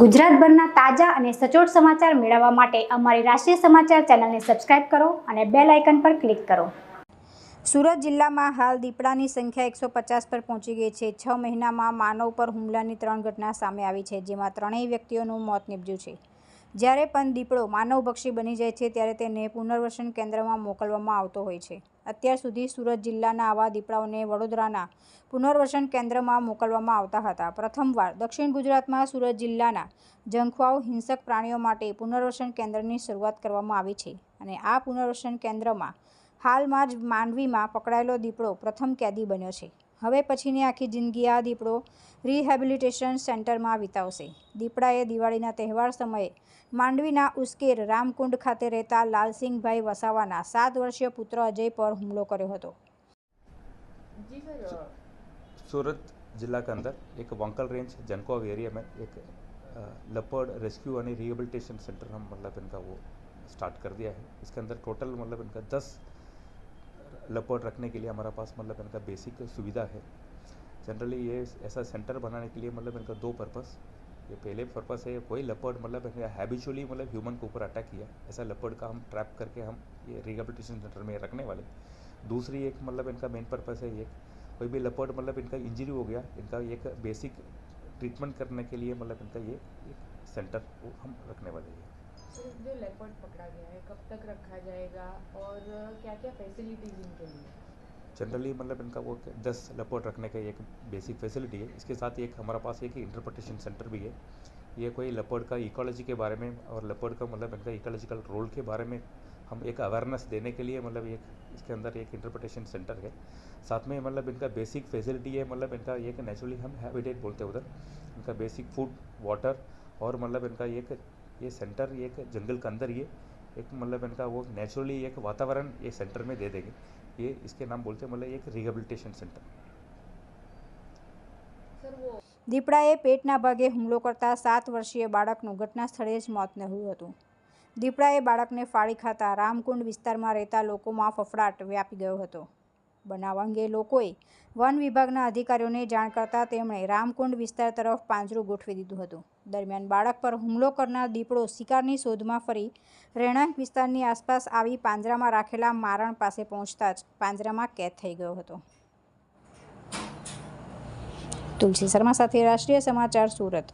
ગુજરાતભરના તાજા અને સચોટ સમાચાર મેળવવા માટે અમારી રાષ્ટ્રીય સમાચાર ચેનલને સબસ્ક્રાઇબ કરો અને બેલ આઇકન પર ક્લિક કરો। સુરત જિલ્લામાં હાલ દીપડાની સંખ્યા 150 પર પહોંચી ગઈ છે। 6 મહિનામાં માનવ પર હુમલાની 3 ઘટના સામે આવી છે, જેમાં ત્રણેય વ્યક્તિઓનું મોત નીપજ્યું છે। જ્યારે પણ દીપડો માનવભક્ષી બની જાય છે ત્યારે તેને પુનર્વસન કેન્દ્રમાં મોકલવામાં આવતો હોય છે। અત્યાર સુધી સુરત જિલ્લાના આવા દીપડાઓને વડોદરાના પુનર્વસન કેન્દ્રમાં મોકલવામાં આવતા હતા। પ્રથમવાર દક્ષિણ ગુજરાતમાં સુરત જિલ્લાના ઝંખવાવ હિંસક પ્રાણીઓ માટે પુનર્વસન કેન્દ્રની શરૂઆત કરવામાં આવી છે અને આ પુનર્વસન કેન્દ્રમાં હાલમાં જ માંડવીમાં પકડાયેલો દીપડો પ્રથમ કેદી બન્યો છે। હવે પછીની આખી જિંદગી આ દીપડો રિહેબિલિટેશન સેન્ટરમાં વિતાવશે। દીપડાએ દિવાળીના તહેવાર સમયે માંડવીના ઉશ્કેર રામકુંડ ખાતે રહેતા લાલસિંહભાઈ વસાવાના 7 વર્ષીય પુત્ર અજય પર હુમલો કર્યો હતો। सूरत जिला के अंदर एक वंकल रेंज जनकोव एरिया में एक लेपर्ड रेस्क्यू और रिहेबिलिटेशन सेंटर हम मतलब इनका वो स्टार्ट कर दिया है। इसके अंदर टोटल मतलब इनका 10 लेपर्ड रखने के लिए हमारा पास मतलब इनका बेसिक सुविधा है। जनरली ये ऐसा सेंटर बनाने के लिए मतलब इनका 2 पर्पस। ये पहले पर्पस है, कोई लेपर्ड मतलब हैबिचुअली मतलब ह्यूमन के ऊपर अटैक किया, ऐसा लेपर्ड का हम ट्रैप करके हम ये रिहेबिलिटेशन सेंटर में रखने वाले। दूसरी एक मतलब इनका मेन पर्पस है, ये कोई भी लेपर्ड मतलब इनका इंजरी हो गया, इनका एक बेसिक ट्रीटमेंट करने के लिए मतलब इनका ये एक सेंटर वो हम रखने वाले हैं। सर, जो लेपर्ड पकड़ा गया है कब तक रखा जाएगा और क्या क्या फैसिलिटीज इनके लिए? जनरली मतलब इनका वो 10 लेपर्ड रखने का एक बेसिक फैसिलिटी है। इसके साथ एक हमारा पास एक इंटरप्रिटेशन सेंटर भी है। ये कोई लेपर्ड का इकोलॉजी के बारे में और लेपर्ड का मतलब इनका इकोलॉजिकल रोल के बारे में हम एक अवेयरनेस देने के लिए मतलब एक इसके अंदर एक इंटरप्रिटेशन सेंटर है। साथ में मतलब इनका बेसिक फैसिलिटी है, मतलब इनका एक नेचुरली हम हैबिटेट बोलते हैं उधर, इनका बेसिक फूड वाटर और मतलब इनका एक ये सेंटर एक जंगल के अंदर ये एक मतलब इनका वो नेचुरली एक वातावरण ये सेंटर में दे देंगे। ये इसके नाम बोलते हैं मतलब एक रिहेबिलिटेशन सेंटर। દીપડાએ પેટના ભાગે હુમલો કરતા 7 વર્ષીય બાળકનું ઘટના સ્થળે જ મોત નોંધ્યું હતું। દીપડાએ બાળકને ફાડી ખાતા રામકુંડ વિસ્તારમાં રહેતા લોકોમાં ફફડાટ વ્યાપી ગયો હતો। બનાવ અંગે લોકોએ વન વિભાગના અધિકારીઓને જાણ કરતા તેમણે રામકુંડ વિસ્તાર તરફ પાંજરું ગોઠવી દીધું હતું। દરમિયાન બાળક પર હુમલો કરનાર દીપડો શિકારની શોધમાં ફરી રહેણાંક વિસ્તારની આસપાસ આવી પાંજરામાં રાખેલા મારણ પાસે પહોંચતા જ પાંજરામાં કેદ થઈ ગયો હતો। તુલસી શર્મા સાથે રાષ્ટ્રીય સમાચાર સુરત।